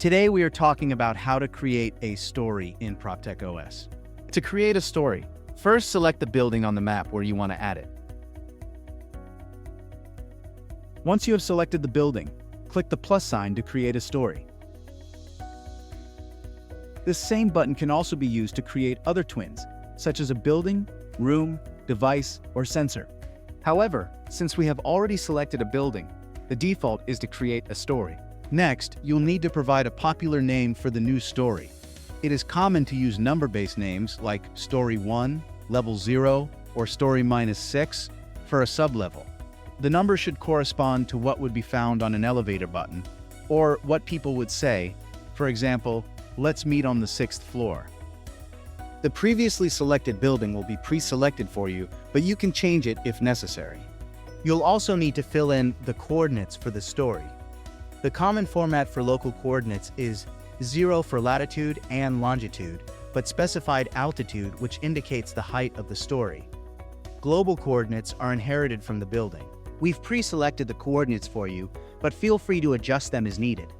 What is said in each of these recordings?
Today we are talking about how to create a story in ProptechOS. To create a story, first select the building on the map where you want to add it. Once you have selected the building, click the plus sign to create a story. This same button can also be used to create other twins, such as a building, room, device, or sensor. However, since we have already selected a building, the default is to create a story. Next, you'll need to provide a popular name for the new story. It is common to use number-based names like Story 1, Level 0, or Story -6 for a sublevel. The number should correspond to what would be found on an elevator button, or what people would say, for example, "Let's meet on the 6th floor." The previously selected building will be pre-selected for you, but you can change it if necessary. You'll also need to fill in the coordinates for the story. The common format for local coordinates is 0 for latitude and longitude, but specified altitude, which indicates the height of the story. Global coordinates are inherited from the building. We've pre-selected the coordinates for you, but feel free to adjust them as needed.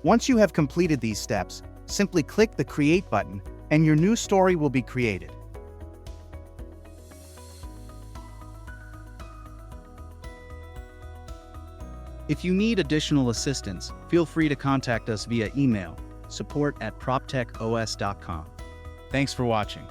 Once you have completed these steps, simply click the Create button, and your new story will be created. If you need additional assistance, feel free to contact us via email, support@proptechos.com. Thanks for watching.